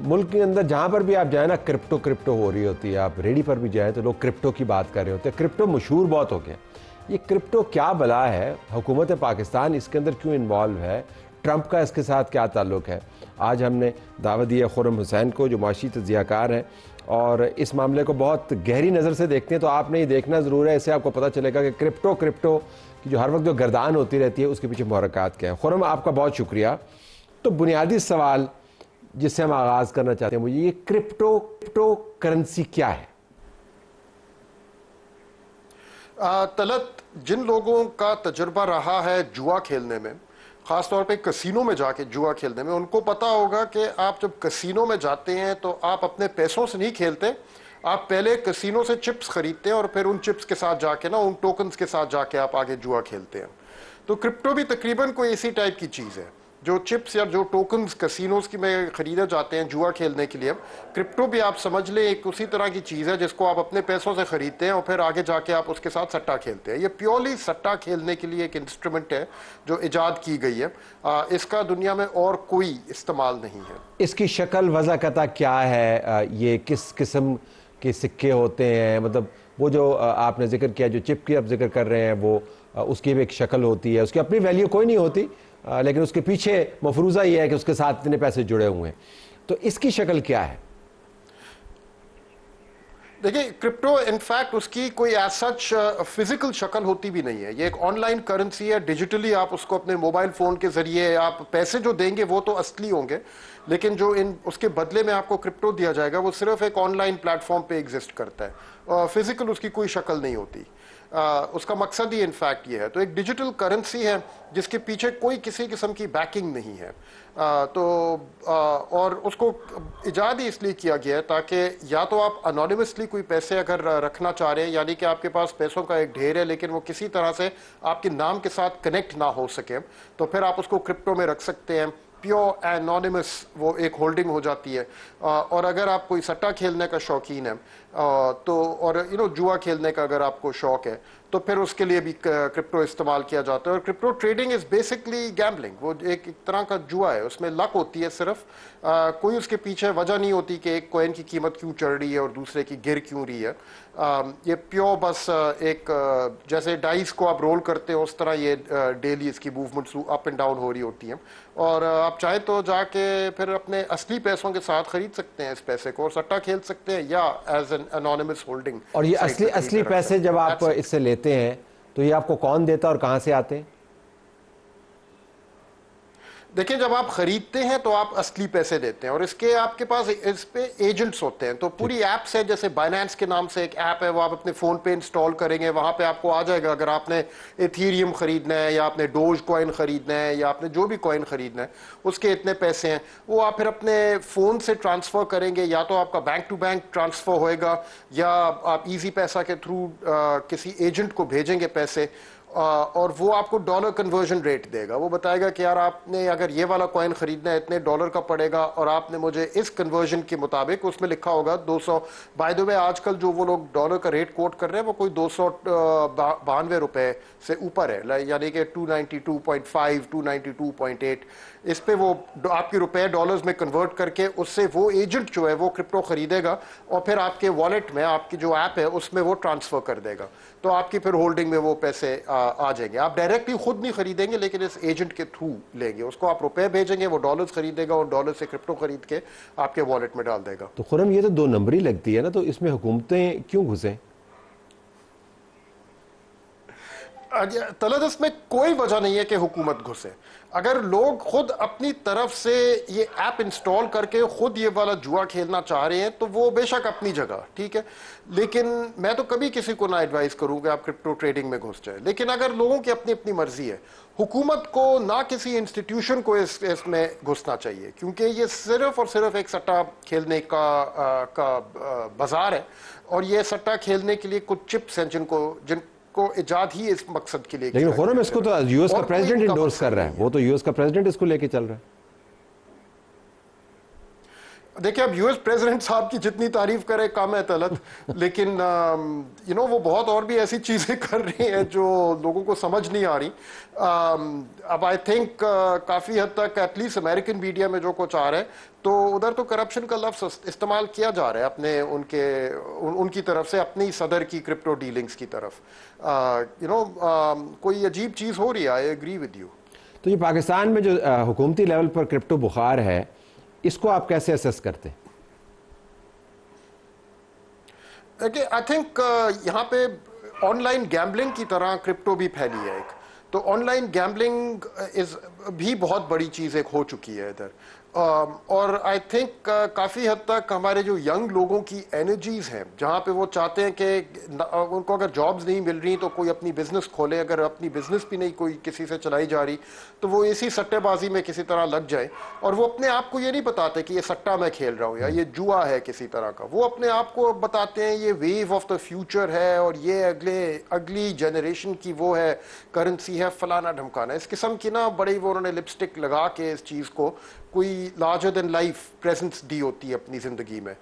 ملک کے اندر جہاں پر بھی آپ جائیں نا کرپٹو ہو رہی ہوتی ہے. آپ ریڈی پر بھی جائیں تو لوگ کرپٹو کی بات کر رہے ہوتے ہیں. کرپٹو مشہور بہت ہو گیا. یہ کرپٹو کیا بلا ہے؟ حکومت پاکستان اس کے اندر کیوں انوالو ہے؟ ٹرمپ کا اس کے ساتھ کیا تعلق ہے؟ آج ہم نے دعوت دی ہے خرم حسین کو جو معاشی تجزیہ کار ہیں اور اس معاملے کو بہت گہری نظر سے دیکھتے ہیں. تو آپ نے یہ دیکھنا ضرور ہے, اس سے آپ کو پتہ چلے گا کہ کرپٹو کی جو ہر وقت جو گردان ہوتی رہتی ہے اس کے پیچھے محرکات کیا ہیں. خرم آپ کا بہت شکریہ. تو بنیادی سوال جس سے ہم آغاز کرنا چاہتے ہیں وہ یہ کرپٹو کرنسی کیا ہے؟ طلعت, جن لوگوں کا تجربہ رہا ہے جوا کھیلنے میں, خاص طور پہ کسینوں میں جا کے جوا کھیلنے میں, ان کو پتا ہوگا کہ آپ جب کسینوں میں جاتے ہیں تو آپ اپنے پیسوں سے نہیں کھیلتے. آپ پہلے کسینوں سے چپس خریدتے ہیں اور پھر ان چپس کے ساتھ جا کے نا ان ٹوکنز کے ساتھ جا کے آپ آگے جوا کھیلتے ہیں. تو کرپٹو بھی تقریباً کوئی اسی ٹائپ کی چیز ہے. جو چپس یا جو ٹوکنز کسینوز کی میں خریدے جاتے ہیں جوا کھیلنے کے لیے, کرپٹو بھی آپ سمجھ لیں ایک اسی طرح کی چیز ہے جس کو آپ اپنے پیسوں سے خریدتے ہیں اور پھر آگے جا کے آپ اس کے ساتھ سٹا کھیلتے ہیں. یہ پیورلی سٹا کھیلنے کے لیے ایک انسٹرومنٹ ہے جو ایجاد کی گئی ہے. اس کا دنیا میں اور کوئی استعمال نہیں ہے. اس کی شکل وضاحت کیا ہے؟ یہ کس قسم کے سکے ہوتے ہیں؟ مطلب وہ جو آپ نے ذکر کیا, جو چپ کی آپ ذکر کر رہے ہیں, وہ اس کی بھی ایک شکل ہوتی ہے. اس کی اپنی ویلیو کوئی نہیں ہوتی, لیکن اس کے پیچھے مفروضہ یہ ہے کہ اس کے ساتھ اتنے پیسے جڑے ہوئے ہیں. تو اس کی شکل کیا ہے؟ دیکھیں, کرپٹو انفیکٹ اس کی کوئی ایز سچ فزیکل شکل ہوتی بھی نہیں ہے. یہ ایک آن لائن کرنسی ہے. ڈیجیٹلی آپ اس کو اپنے موبائل فون کے ذریعے آپ پیسے جو دیں گے وہ تو اصلی ہوں گے, لیکن جو اس کے بدلے میں آپ کو کرپٹو دیا جائے گا وہ صرف ایک آن لائن پلیٹ فارم پہ ایگزسٹ کرتا ہے. فزیکل اس کی کوئی شکل نہیں ہوتی. اس کا مقصد ہی انفیکٹ یہ ہے. تو ایک ڈیجیٹل کرنسی ہے جس کے پیچھے کوئی کسی قسم کی بیکنگ نہیں ہے. اور اس کو ایجاد ہی اس لیے کیا گیا ہے تاکہ یا تو آپ انونیمسلی کوئی پیسے اگر رکھنا چاہ رہے ہیں, یعنی کہ آپ کے پاس پیسوں کا ایک ڈھیر ہے لیکن وہ کسی طرح سے آپ کے نام کے ساتھ کنیکٹ نہ ہو سکے, تو پھر آپ اس کو کرپٹو میں رکھ سکتے ہیں. پیور اینونیمس وہ ایک ہولڈنگ ہو جاتی ہے. اور اگر آپ کوئی سٹا کھیلنے کا شوقین ہے تو اور جوا کھیلنے کا اگر آپ کو شوق ہے تو پھر اس کے لیے بھی کرپٹو استعمال کیا جاتا ہے. اور crypto trading is basically gambling. وہ ایک طرح کا جوا ہے. اس میں لک ہوتی ہے صرف, کوئی اس کے پیچھے وجہ نہیں ہوتی کہ ایک کوئن کی قیمت کیوں چڑھ رہی ہے اور دوسرے کی گر کیوں رہی ہے. یہ پیور بس ایک جیسے ڈائس کو آپ رول کرتے ہیں اس طرح یہ ڈیلی اس کی موومنٹس اپ اینڈ ڈاؤن ہو رہی ہوتی ہیں. اور آپ چاہیں تو جا کے پھر اپنے اصلی پیسوں کے ساتھ خرید سکتے ہیں اس پیسے کو اور سٹا کھیل سکتے ہیں یا ایز این انونیمس ہولڈنگ. اور یہ اصلی پیسے جب آپ اس سے لیتے ہیں تو یہ آپ کو کون دیتا ہے اور کہاں سے آتے ہیں؟ دیکھیں, جب آپ خریدتے ہیں تو آپ اصلی پیسے دیتے ہیں اور اس کے آپ کے پاس اس پہ ایجنٹس ہوتے ہیں. تو پوری ایپس ہے, جیسے بائنانس کے نام سے ایک ایپ ہے, وہ آپ اپنے فون پہ انسٹال کریں گے, وہاں پہ آپ کو آ جائے گا اگر آپ نے ایتھیریم خریدنا ہے یا آپ نے ڈوج کوائن خریدنا ہے یا آپ نے جو بھی کوائن خریدنا ہے اس کے اتنے پیسے ہیں, وہ آپ پھر اپنے فون سے ٹرانسفر کریں گے. یا تو آپ کا بینک ٹو بینک ٹرانسفر ہوئے گا یا آپ ایزی پیسہ کے تھرو کسی ایجنٹ کو بھیجیں گے پیسے, اور وہ آپ کو ڈالر کنورژن ریٹ دے گا. وہ بتائے گا کہ یار آپ نے اگر یہ والا کوائن خریدنا ہے اتنے ڈالر کا پڑے گا اور آپ نے مجھے اس کنورژن کے مطابق, اس میں لکھا ہوگا 200. بائی دی وے آج کل جو وہ لوگ ڈالر کا ریٹ کوٹ کر رہے ہیں وہ کوئی 292 روپے سے اوپر ہے, یعنی کہ 292.5 292.8. اس پہ وہ آپ کے روپے ڈالرز میں کنورٹ کر کے اس سے وہ ایجنٹ جو ہے وہ کرپٹو خریدے گا اور پھر آپ کے والیٹ میں آپ کی جو ایپ ہے اس میں وہ ٹرانسفر کر دے گا. تو آپ کی پھر ہولڈنگ میں وہ پیسے آ جائیں گے. آپ ڈائریکٹلی خود نہیں خریدیں گے لیکن اس ایجنٹ کے تھرو لیں گے. اس کو آپ روپے بھیجیں گے, وہ ڈالرز خریدے گا اور ڈالر سے کرپٹو خرید کے آپ کے والیٹ میں ڈال دے گا. تو خرم, یہ تو دو نمبری لگتی ہے نا, تو اس میں حکومتیں کیوں گھسیں؟ طلعت, اس میں کوئی وجہ نہیں ہے کہ حکومت گھسے. اگر لوگ خود اپنی طرف سے یہ ایپ انسٹال کر کے خود یہ والا جوا کھیلنا چاہ رہے ہیں تو وہ بے شک اپنی جگہ ٹھیک ہے, لیکن میں تو کبھی کسی کو نہ ایڈوائز کروں کہ آپ کرپٹو ٹریڈنگ میں گھس جائیں. لیکن اگر لوگوں کی اپنی اپنی مرضی ہے, حکومت کو نہ کسی انسٹیٹیوشن کو اس میں گھسنا چاہیے, کیونکہ یہ صرف اور صرف ایک سٹا کھیلنے کا بازار ہے. اور یہ سٹا کھیلنے کے لیے کچھ چپس ہیں جن کو ایجاد ہی اس مقصد کے لیے. لیکن خرم, اس کو تو یو ایس کا پریزیڈنٹ انڈورس کر رہا ہے, وہ تو یو ایس کا پریزیڈنٹ اس کو لے کے چل رہا ہے. دیکھیں اب US پریزیڈنٹ صاحب کی جتنی تعریف کرے کم ہے طلعت، لیکن وہ بہت اور بھی ایسی چیزیں کر رہی ہیں جو لوگوں کو سمجھ نہیں آ رہی. اب آئی تھنک کافی حد تک ایٹ لیسٹ امریکن میڈیا میں جو کچھ آ رہا ہے تو ادھر تو کرپشن کا لفظ استعمال کیا جا رہا ہے اپنے ان کی طرف سے اپنی صدر کی کرپٹو ڈیلنگز کی طرف. کوئی عجیب چیز ہو رہی ہے. I agree with you. تو یہ پاکستان میں جو حکومتی لیول پر کرپٹو بخار ہے اس کو آپ کیسے اسیس کرتے ہیں؟ آئی تھنک یہاں پہ آن لائن گیمبلنگ کی طرح کرپٹو بھی پھیلی ہے ایک. تو آن لائن گیمبلنگ بھی بہت بڑی چیز ایک ہو چکی ہے ادھر. اور آئی تھنک کافی حد تک ہمارے جو ینگ لوگوں کی انرجیز ہیں جہاں پہ وہ چاہتے ہیں کہ ان کو اگر جابز نہیں مل رہی تو کوئی اپنی بزنس کھولے، اگر اپنی بزنس بھی نہیں کوئی کسی سے چلائی جا رہی تو وہ اسی سٹے بازی میں کسی طرح لگ جائیں. اور وہ اپنے آپ کو یہ نہیں بتاتے کہ یہ سٹا میں کھیل رہا ہوں یا یہ جوا ہے کسی طرح کا. وہ اپنے آپ کو بتاتے ہیں یہ ویو آف دا فیوچر ہے اور یہ اگلی جنریشن کی وہ ہے کرنسی ہے فلانا ڈھمکانا. اس قسم کی بڑی وہ انہوں نے لپسٹک لگا کے اس چیز کو کوئی لارجر دین لائف پریزنس دی ہوتی ہے اپنی زندگی میں.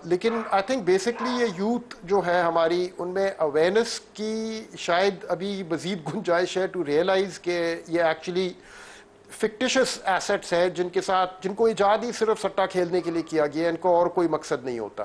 لیکن آئی تھنک بیسکلی یہ یوتھ جو ہے ہماری ان میں اویئرنیس کی شاید ابھی مزید گنجائش ہے ٹو ریئلائز کہ یہ ایکچولی فکٹیشس ایسٹس ہیں جن کو ایجاد ہی صرف سٹا کھیلنے کے لیے کیا گیا ہے. ان کو اور کوئی مقصد نہیں ہوتا.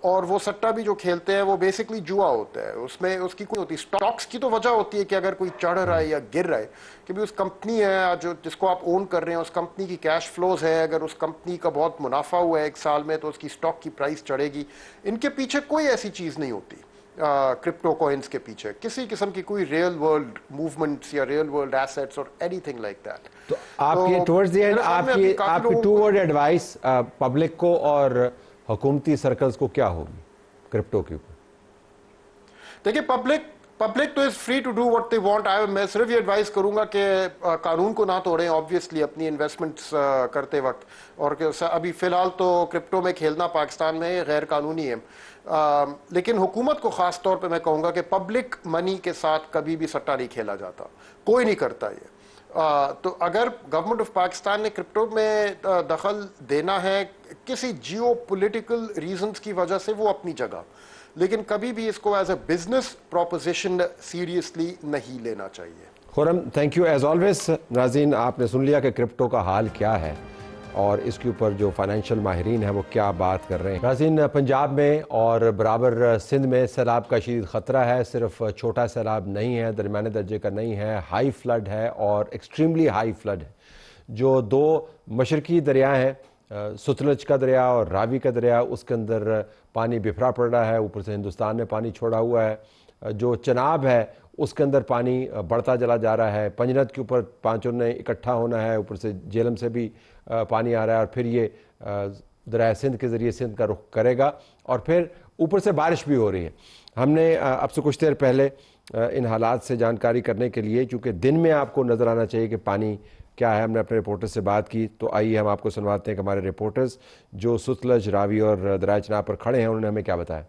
اور وہ سٹا بھی جو کھیلتے ہیں وہ بیسکلی جوا ہوتا ہے. اس کی کوئی ہوتی سٹاکس کی تو وجہ ہوتی ہے کہ اگر کوئی چڑھ رہا ہے یا گر رہا ہے کہ بھی اس کمپنی ہے جس کو آپ اون کر رہے ہیں اس کمپنی کی کیش فلوز ہے. اگر اس کمپنی کا بہت منافع ہوا ہے ایک سال میں تو اس کی سٹاک کی پرائس چڑھے گی. ان کے پیچھے کوئی ایسی چیز نہیں ہوتی کرپٹو کوئنس کے پیچھے کسی قسم کی کوئی ریئل ورلڈ موومنٹس یا ریئل ورلڈ ایسیٹس اور اینی تھنگ لائک دیٹ. تو آپ کی ٹورڈز دی اینڈ آپ کی ٹو ورڈ ایڈوائس پبلک کو اور حکومتی سرکلز کو کیا ہوگی کرپٹو کے اوپر؟ دیکھیے پبلک تو is free to do what they want. میں صرف یہ ایڈوائز کروں گا کہ قانون کو نہ توڑیں آبویسلی اپنی انویسٹمنٹس کرتے وقت. اور ابھی فی الحال تو کرپٹو میں کھیلنا پاکستان میں غیر قانونی ہے. لیکن حکومت کو خاص طور پہ میں کہوں گا کہ پبلک منی کے ساتھ کبھی بھی سٹا نہیں کھیلا جاتا. کوئی نہیں کرتا یہ. تو اگر گورنمنٹ آف پاکستان نے کرپٹو میں دخل دینا ہے کسی جیو پولیٹیکل ریزنز کی وجہ سے وہ اپنی جگہ، لیکن کبھی بھی اس کو as a business proposition seriously نہیں لینا چاہیے. خرم تھینک یو ایز آلویز. ناظرین آپ نے سن لیا کہ کرپٹو کا حال کیا ہے اور اس کے اوپر جو فائنینشیل ماہرین ہیں وہ کیا بات کر رہے ہیں. ناظرین پنجاب میں اور برابر سندھ میں سیلاب کا شدید خطرہ ہے. صرف چھوٹا سیلاب نہیں ہے، درمیانے درجے کا نہیں ہے، ہائی فلڈ ہے اور ایکسٹریملی ہائی فلڈ ہے. جو دو مشرقی دریا ہیں ستلج کا دریا اور راوی کا دریا، اس کے اندر پانی بفرا پڑ رہا ہے. اوپر سے ہندوستان میں پانی چھوڑا ہوا ہے. جو چناب ہے اس کے اندر پانی بڑھتا چلا جا رہا ہے. پنجنت کے اوپر پانچوں نے اکٹھا ہونا ہے. اوپر سے جیلم سے بھی پانی آ رہا ہے اور پھر یہ دریائے سندھ کے ذریعے سندھ کا رخ کرے گا اور پھر اوپر سے بارش بھی ہو رہی ہے. ہم نے اب سے کچھ دیر پہلے ان حالات سے جانکاری کرنے کے لیے، چونکہ دن میں آپ کو نظر آنا چاہیے کہ پانی کیا ہے، ہم نے اپنے رپورٹر سے بات کی. تو آئیے ہم آپ کو سنواتے ہیں کہ ہمارے رپورٹرز جو ستلج، راوی اور دریائے چناب پر کھڑے ہیں انہوں نے ہمیں کیا بتایا.